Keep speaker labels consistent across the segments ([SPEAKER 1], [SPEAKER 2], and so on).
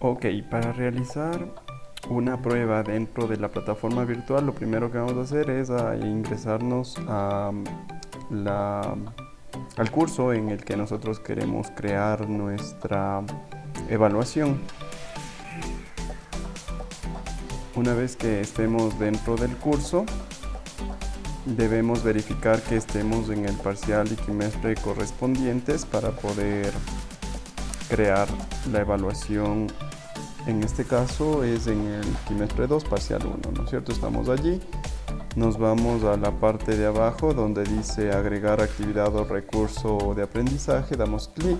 [SPEAKER 1] Ok, para realizar una prueba dentro de la plataforma virtual, lo primero que vamos a hacer es ingresarnos la- al curso en el que nosotros queremos crear nuestra evaluación. Una vez que estemos dentro del curso, debemos verificar que estemos en el parcial y quimestre correspondientes para poder crear la evaluación. En este caso es en el trimestre 2, parcial 1, ¿no es cierto? Estamos allí, nos vamos a la parte de abajo donde dice agregar actividad o recurso de aprendizaje, damos clic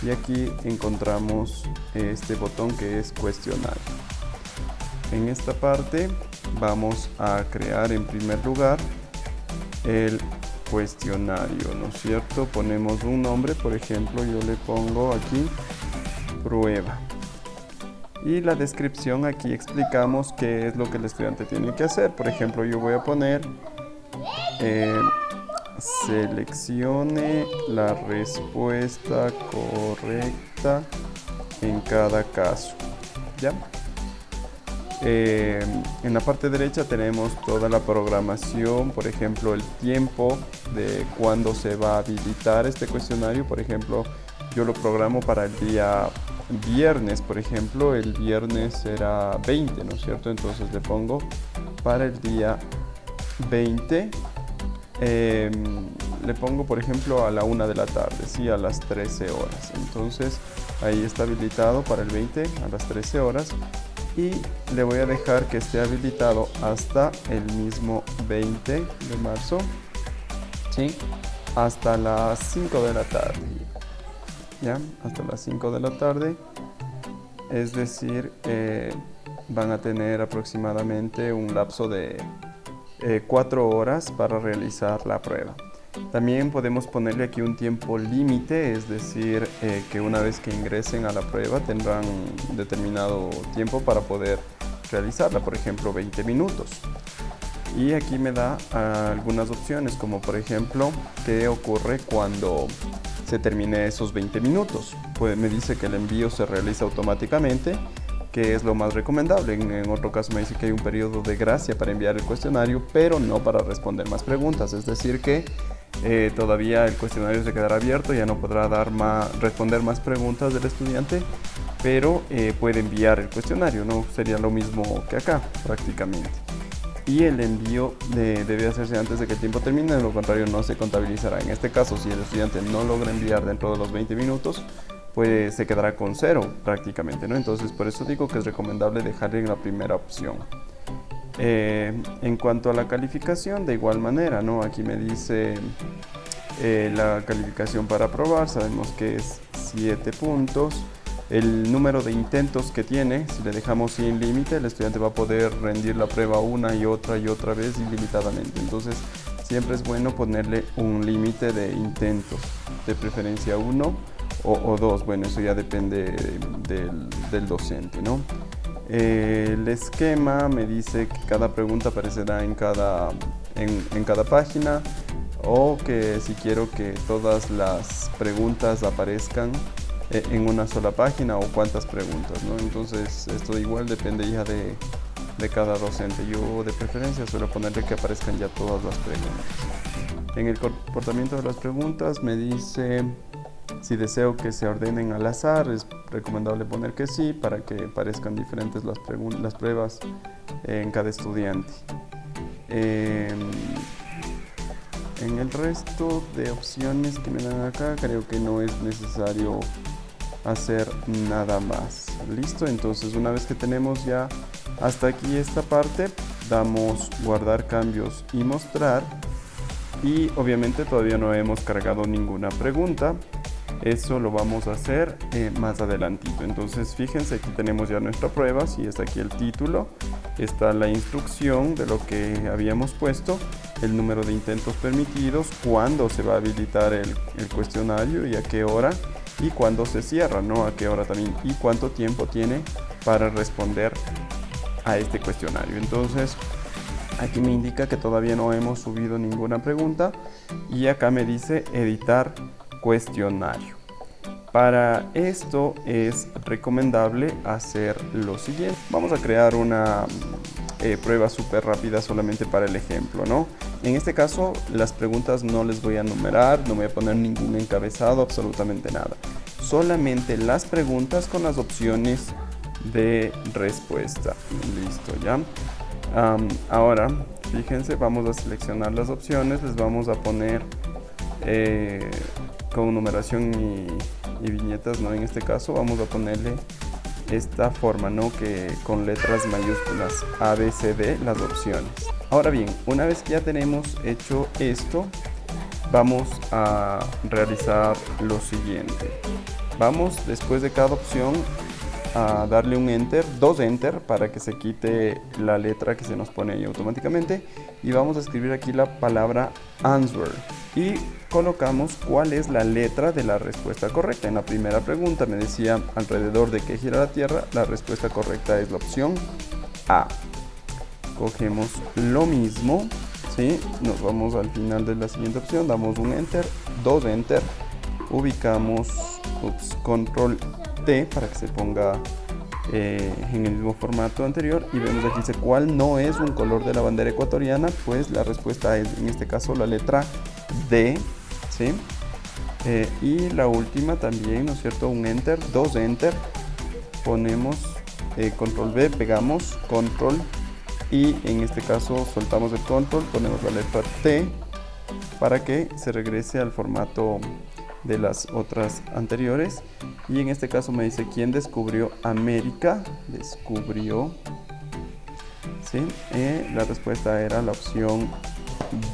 [SPEAKER 1] y aquí encontramos este botón que es cuestionario. En esta parte vamos a crear en primer lugar el cuestionario, ¿no es cierto? Ponemos un nombre, por ejemplo, yo le pongo aquí prueba. Y la descripción, aquí explicamos qué es lo que el estudiante tiene que hacer. Por ejemplo, yo voy a poner eh, seleccione la respuesta correcta en cada caso. ¿Ya? En la parte derecha tenemos toda la programación, por ejemplo, el tiempo de cuándo se va a habilitar este cuestionario. Por ejemplo, yo lo programo para el día viernes, por ejemplo, el viernes será 20, ¿no es cierto? Entonces le pongo para el día 20, le pongo, por ejemplo, a la 1 de la tarde, sí, a las 13 horas. Entonces ahí está habilitado para el 20 a las 13 horas. Y le voy a dejar que esté habilitado hasta el mismo 20 de marzo, ¿sí? Hasta las 5 de la tarde, ¿ya? Hasta las 5 de la tarde, es decir, van a tener aproximadamente un lapso de 4 horas para realizar la prueba. También podemos ponerle aquí un tiempo límite, es decir, que una vez que ingresen a la prueba tendrán determinado tiempo para poder realizarla, por ejemplo 20 minutos. Y aquí me da algunas opciones, como por ejemplo, qué ocurre cuando se termine esos 20 minutos. Pues me dice que el envío se realiza automáticamente, que es lo más recomendable. En otro caso me dice que hay un periodo de gracia para enviar el cuestionario, pero no para responder más preguntas. Es decir que todavía el cuestionario se quedará abierto, ya no podrá responder más preguntas del estudiante, pero puede enviar el cuestionario, ¿no? Sería lo mismo que acá prácticamente. Y el envío debe hacerse antes de que el tiempo termine, de lo contrario no se contabilizará. En este caso, si el estudiante no logra enviar dentro de los 20 minutos, pues se quedará con cero prácticamente, ¿no? Entonces por eso digo que es recomendable dejarle en la primera opción. En cuanto a la calificación, de igual manera, ¿no? Aquí me dice la calificación para aprobar, sabemos que es 7 puntos. El número de intentos que tiene, si le dejamos sin límite, el estudiante va a poder rendir la prueba una y otra vez ilimitadamente. Entonces siempre es bueno ponerle un límite de intentos, de preferencia uno o dos. Bueno, eso ya depende del docente, ¿no? El esquema me dice que cada pregunta aparecerá en cada página, o que si quiero que todas las preguntas aparezcan en una sola página, o cuántas preguntas, ¿no? Entonces esto igual depende ya de cada docente. Yo de preferencia suelo ponerle que aparezcan ya todas las preguntas. En el comportamiento de las preguntas me dice si deseo que se ordenen al azar. Es recomendable poner que sí, para que parezcan diferentes las pruebas en cada estudiante. En el resto de opciones que me dan acá, creo que no es necesario hacer nada más. Listo, entonces una vez que tenemos ya hasta aquí esta parte, damos guardar cambios y mostrar. Y obviamente todavía no hemos cargado ninguna pregunta. Eso lo vamos a hacer más adelantito. Entonces fíjense, aquí tenemos ya nuestra prueba. Si está aquí el título, está la instrucción de lo que habíamos puesto, el número de intentos permitidos, cuándo se va a habilitar el cuestionario y a qué hora, y cuándo se cierra, ¿no? A qué hora también, y cuánto tiempo tiene para responder a este cuestionario. Entonces aquí me indica que todavía no hemos subido ninguna pregunta, y acá me dice editar cuestionario. Para esto es recomendable hacer lo siguiente. Vamos a crear una prueba súper rápida solamente para el ejemplo, ¿no? En este caso, las preguntas no les voy a numerar, no voy a poner ningún encabezado, absolutamente nada. Solamente las preguntas con las opciones de respuesta. Listo, ¿ya? Ahora, fíjense, vamos a seleccionar las opciones, les vamos a poner con numeración y viñetas, ¿no? En este caso vamos a ponerle esta forma, ¿no? Que con letras mayúsculas A, B, C, D, las opciones. Ahora bien, una vez que ya tenemos hecho esto, vamos a realizar lo siguiente. Vamos, después de cada opción, a darle un enter, 2 enter, para que se quite la letra que se nos pone ahí automáticamente, y vamos a escribir aquí la palabra answer y colocamos cuál es la letra de la respuesta correcta. En la primera pregunta me decía alrededor de qué gira la Tierra. La respuesta correcta es la opción A. Cogemos lo mismo, ¿sí? Nos vamos al final de la siguiente opción, damos un enter, 2 enter, ubicamos control T para que se ponga en el mismo formato anterior, y vemos aquí dice cuál no es un color de la bandera ecuatoriana. Pues la respuesta es en este caso la letra D, ¿sí? Y la última también, ¿no es cierto? Un enter, 2 enter, ponemos control B, pegamos control, y en este caso soltamos el control, ponemos la letra T para que se regrese al formato de las otras anteriores. Y en este caso me dice quién descubrió América. Descubrió, ¿sí? La respuesta era la opción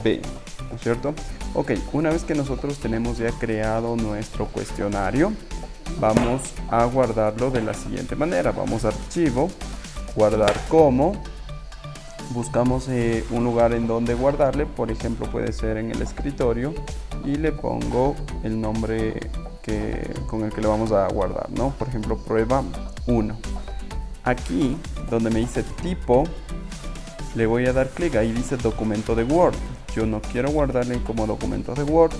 [SPEAKER 1] B, ¿no es cierto? Ok, una vez que nosotros tenemos ya creado nuestro cuestionario, vamos a guardarlo de la siguiente manera. Vamos a archivo, guardar como, buscamos un lugar en donde guardarle, por ejemplo puede ser en el escritorio, y le pongo el nombre con el que le vamos a guardar, ¿no? Por ejemplo, prueba 1. Aquí donde me dice tipo, le voy a dar clic, ahí dice documento de Word. Yo no quiero guardarle como documento de Word,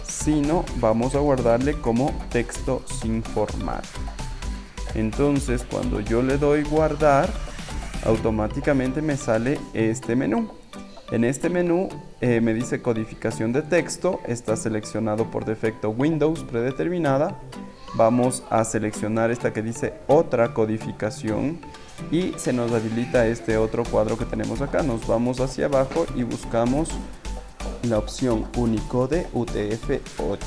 [SPEAKER 1] sino vamos a guardarle como texto sin formato. Entonces cuando yo le doy guardar, automáticamente me sale este menú. En este menú me dice codificación de texto, está seleccionado por defecto Windows predeterminada. Vamos a seleccionar esta que dice otra codificación y se nos habilita este otro cuadro que tenemos acá. Nos vamos hacia abajo y buscamos la opción Unicode UTF-8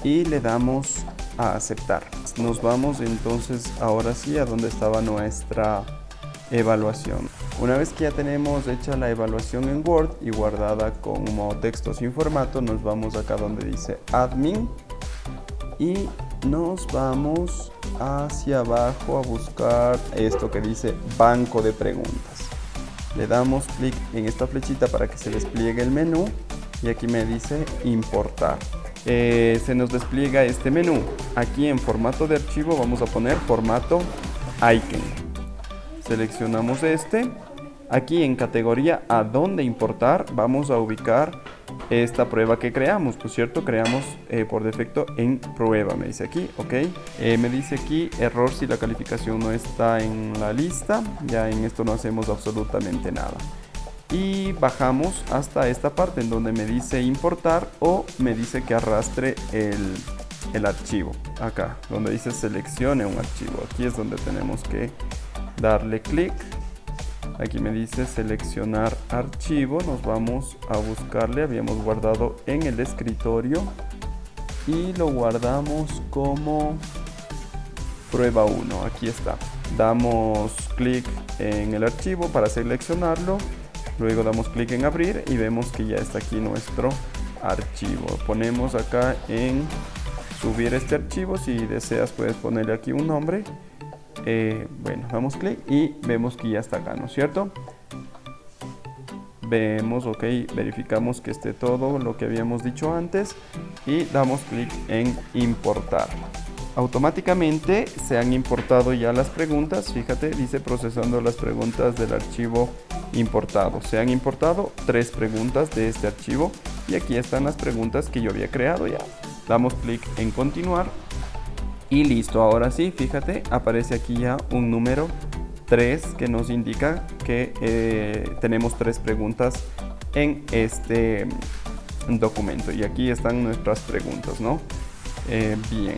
[SPEAKER 1] y le damos a aceptar. Nos vamos entonces ahora sí a donde estaba nuestra evaluación. Una vez que ya tenemos hecha la evaluación en Word y guardada como texto sin formato, nos vamos acá donde dice Admin y nos vamos hacia abajo a buscar esto que dice Banco de Preguntas. Le damos clic en esta flechita para que se despliegue el menú y aquí me dice Importar. Se nos despliega este menú. Aquí en formato de archivo vamos a poner formato Icon. Seleccionamos este. Aquí en categoría a dónde importar vamos a ubicar esta prueba que creamos, ¿no es cierto? Creamos por defecto en prueba, me dice aquí, ok. Me dice aquí error si la calificación no está en la lista. Ya en esto no hacemos absolutamente nada. Y bajamos hasta esta parte en donde me dice importar o me dice que arrastre el archivo. Acá, donde dice seleccione un archivo. Aquí es donde tenemos que darle clic. Aquí me dice seleccionar archivo. Nos vamos a buscarle. Habíamos guardado en el escritorio y lo guardamos como prueba 1. Aquí está. Damos clic en el archivo para seleccionarlo. Luego damos clic en abrir y vemos que ya está aquí nuestro archivo. Ponemos acá en subir este archivo. Si deseas puedes ponerle aquí un nombre. Bueno, damos clic y vemos que ya está acá, ¿no es cierto? Vemos, ok, verificamos que esté todo lo que habíamos dicho antes y damos clic en importar. Automáticamente se han importado ya las preguntas. Fíjate, dice procesando las preguntas del archivo importado. Se han importado 3 preguntas de este archivo y aquí están las preguntas que yo había creado ya. Damos clic en continuar Y listo, ahora sí, fíjate, aparece aquí ya un número 3 que nos indica que tenemos 3 preguntas en este documento. Y aquí están nuestras preguntas, ¿no? Bien,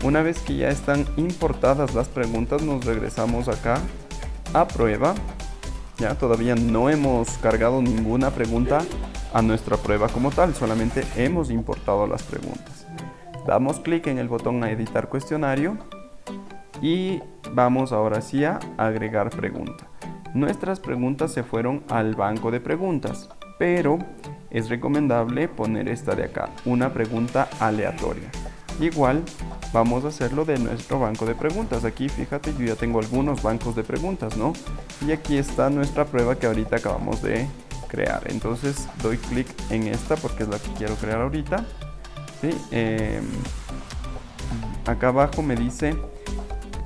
[SPEAKER 1] una vez que ya están importadas las preguntas, nos regresamos acá a prueba. Ya todavía no hemos cargado ninguna pregunta a nuestra prueba como tal, solamente hemos importado las preguntas. Damos clic en el botón a editar cuestionario y vamos ahora sí a agregar pregunta. Nuestras preguntas se fueron al banco de preguntas, pero es recomendable poner esta de acá, una pregunta aleatoria. Igual vamos a hacerlo de nuestro banco de preguntas. Aquí fíjate, yo ya tengo algunos bancos de preguntas, ¿no? Y aquí está nuestra prueba que ahorita acabamos de crear. Entonces doy clic en esta porque es la que quiero crear ahorita. ¿Sí? Acá abajo me dice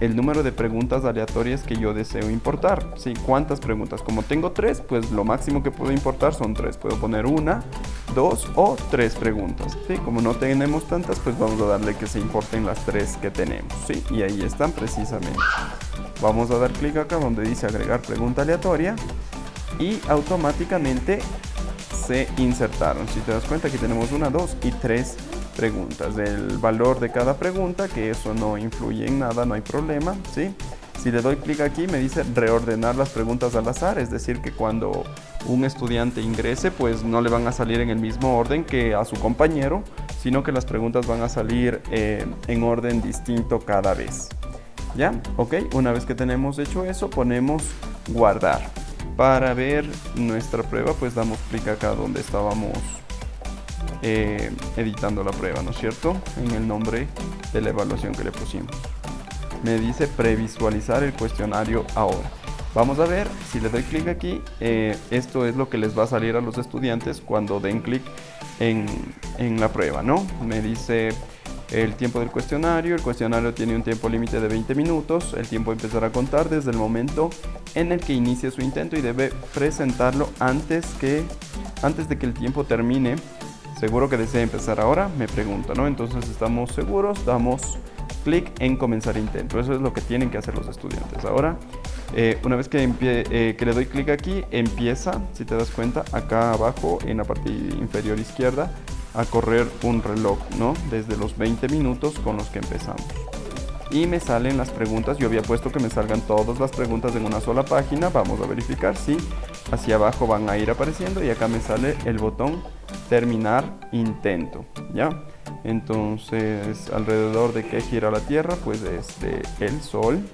[SPEAKER 1] el número de preguntas aleatorias que yo deseo importar. ¿Sí? ¿Cuántas preguntas? Como tengo 3, pues lo máximo que puedo importar son 3. Puedo poner 1, 2 o 3 preguntas. ¿Sí? Como no tenemos tantas, pues vamos a darle que se importen las 3 que tenemos. ¿Sí? Y ahí están precisamente. Vamos a dar clic acá donde dice agregar pregunta aleatoria y automáticamente se insertaron. Si te das cuenta, aquí tenemos 1, 2 y 3 preguntas. El valor de cada pregunta, que eso no influye en nada, no hay problema, ¿sí? Si le doy clic aquí me dice reordenar las preguntas al azar, es decir que cuando un estudiante ingrese pues no le van a salir en el mismo orden que a su compañero, sino que las preguntas van a salir en orden distinto cada vez. ¿Ya? Ok, una vez que tenemos hecho eso ponemos guardar. Para ver nuestra prueba pues damos clic acá donde estábamos editando la prueba, ¿no es cierto? En el nombre de la evaluación que le pusimos. Me dice previsualizar el cuestionario ahora. Vamos a ver, si le doy clic aquí, esto es lo que les va a salir a los estudiantes cuando den clic en la prueba, ¿no? Me dice el tiempo del cuestionario. El cuestionario tiene un tiempo límite de 20 minutos. El tiempo empezará a contar desde el momento en el que inicie su intento y debe presentarlo antes de que el tiempo termine. ¿Seguro que desea empezar ahora? Me pregunta, ¿no? Entonces estamos seguros, damos clic en comenzar intento. Eso es lo que tienen que hacer los estudiantes. Ahora, una vez que le doy clic aquí, empieza, si te das cuenta, acá abajo en la parte inferior izquierda, a correr un reloj, ¿no? Desde los 20 minutos con los que empezamos. Y me salen las preguntas. Yo había puesto que me salgan todas las preguntas en una sola página. Vamos a verificar si hacia abajo van a ir apareciendo. Y acá me sale el botón terminar intento, ¿ya? Entonces, alrededor de qué gira la Tierra, pues es de el Sol.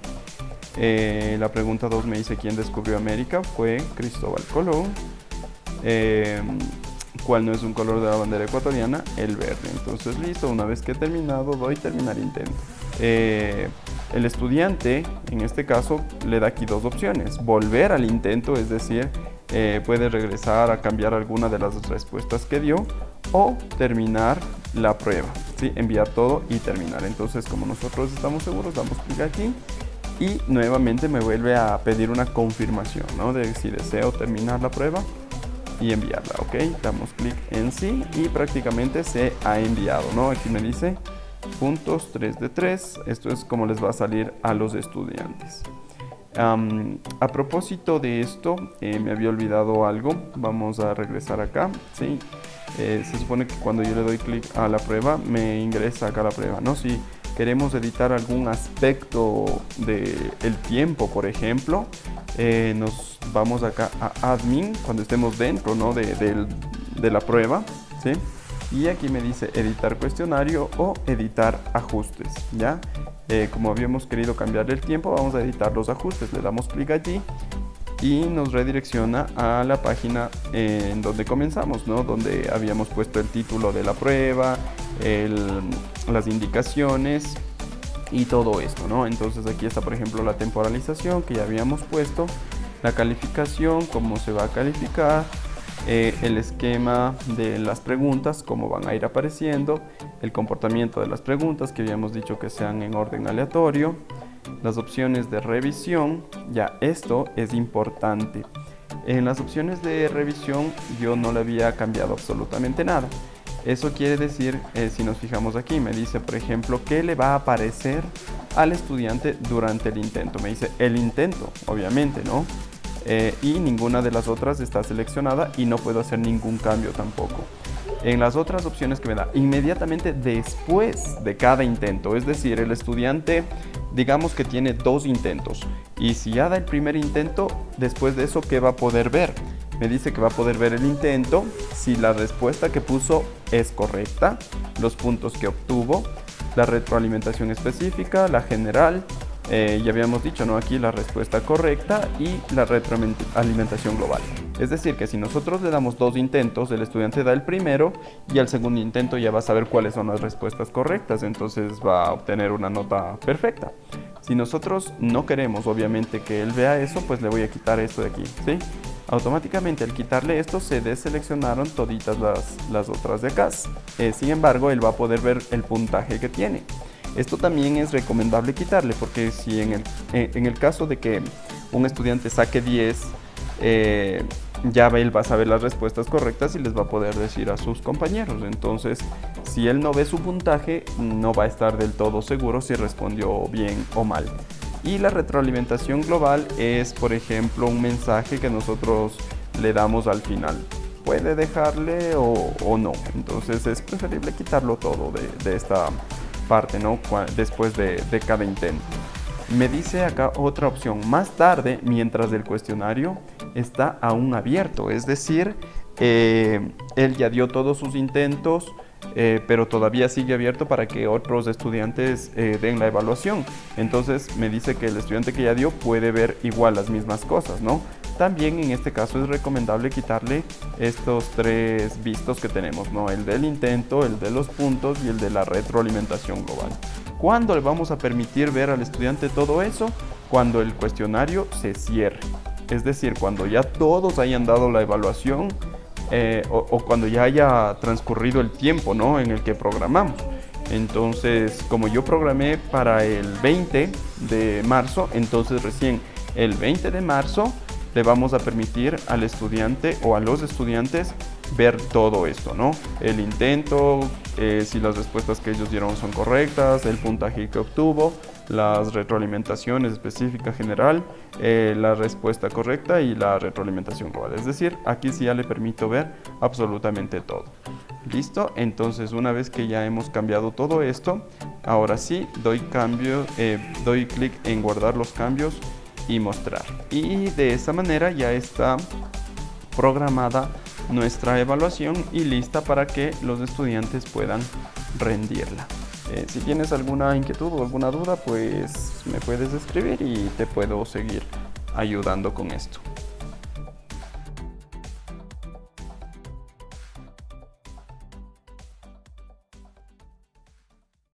[SPEAKER 1] La pregunta 2 me dice quién descubrió América. Fue Cristóbal Colón. ¿Cuál no es un color de la bandera ecuatoriana? El verde. Entonces listo, una vez que he terminado doy terminar intento. El estudiante en este caso le da aquí dos opciones: volver al intento, es decir, puede regresar a cambiar alguna de las respuestas que dio, o terminar la prueba, ¿sí? Enviar todo y terminar. Entonces, como nosotros estamos seguros, damos clic aquí y nuevamente me vuelve a pedir una confirmación, ¿no? De si deseo terminar la prueba y enviarla, ¿ok? Damos clic en sí y prácticamente se ha enviado, ¿no? Aquí me dice puntos 3 de 3. Esto es como les va a salir a los estudiantes. A propósito de esto, me había olvidado algo. Vamos a regresar acá, ¿sí? Se supone que cuando yo le doy clic a la prueba, me ingresa acá la prueba, ¿no? Si queremos editar algún aspecto del tiempo, por ejemplo, nos vamos acá a admin cuando estemos dentro, ¿no? de la prueba, ¿sí? Y aquí me dice editar cuestionario o editar ajustes, ¿ya? Como habíamos querido cambiar el tiempo, vamos a editar los ajustes. Le damos clic allí y nos redirecciona a la página en donde comenzamos, ¿no? Donde habíamos puesto el título de la prueba, las indicaciones y todo esto, ¿no? Entonces aquí está, por ejemplo, la temporalización que ya habíamos puesto, la calificación, cómo se va a calificar, el esquema de las preguntas, cómo van a ir apareciendo, el comportamiento de las preguntas que habíamos dicho que sean en orden aleatorio, las opciones de revisión. Ya esto es importante. En las opciones de revisión yo no le había cambiado absolutamente nada. Eso quiere decir, si nos fijamos aquí, me dice, por ejemplo, qué le va a aparecer al estudiante durante el intento. Me dice el intento, obviamente, ¿no? Y ninguna de las otras está seleccionada y no puedo hacer ningún cambio tampoco. En las otras opciones que me da, inmediatamente después de cada intento, es decir, el estudiante, digamos que tiene 2 intentos, y si ya da el primer intento, después de eso, ¿qué va a poder ver? Me dice que va a poder ver el intento, si la respuesta que puso es correcta, los puntos que obtuvo, la retroalimentación específica, la general, ya habíamos dicho, ¿no? Aquí la respuesta correcta y la retroalimentación global. Es decir, que si nosotros le damos 2 intentos, el estudiante da el primero y al segundo intento ya va a saber cuáles son las respuestas correctas, entonces va a obtener una nota perfecta. Si nosotros no queremos, obviamente, que él vea eso, pues le voy a quitar esto de aquí, ¿sí? Automáticamente al quitarle esto se deseleccionaron toditas las otras de acá. Sin embargo, él va a poder ver el puntaje que tiene. Esto también es recomendable quitarle porque si en el caso de que un estudiante saque 10, ya él va a saber las respuestas correctas y les va a poder decir a sus compañeros. Entonces, si él no ve su puntaje, no va a estar del todo seguro si respondió bien o mal. Y la retroalimentación global es, por ejemplo, un mensaje que nosotros le damos al final. Puede dejarle o no. Entonces es preferible quitarlo todo de esta parte, ¿no? Después de cada intento. Me dice acá otra opción. Más tarde, mientras el cuestionario está aún abierto. Es decir, él ya dio todos sus intentos, pero todavía sigue abierto para que otros estudiantes den la evaluación. Entonces me dice que el estudiante que ya dio puede ver igual las mismas cosas, ¿no? También en este caso es recomendable quitarle estos 3 vistos que tenemos, ¿no? El del intento, el de los puntos y el de la retroalimentación global. ¿Cuándo le vamos a permitir ver al estudiante todo eso? Cuando el cuestionario se cierre. Es decir, cuando ya todos hayan dado la evaluación, o cuando ya haya transcurrido el tiempo, ¿no? En el que programamos. Entonces, como yo programé para el 20 de marzo, entonces recién el 20 de marzo le vamos a permitir al estudiante o a los estudiantes ver todo esto, ¿no? El intento, si las respuestas que ellos dieron son correctas, el puntaje que obtuvo, las retroalimentaciones específica general, la respuesta correcta y la retroalimentación global. Es decir, aquí sí ya le permito ver absolutamente todo. ¿Listo? Entonces, una vez que ya hemos cambiado todo esto, ahora sí doy clic en guardar los cambios y mostrar. Y de esta manera ya está programada nuestra evaluación y lista para que los estudiantes puedan rendirla. Si tienes alguna inquietud o alguna duda, pues me puedes escribir y te puedo seguir ayudando con esto.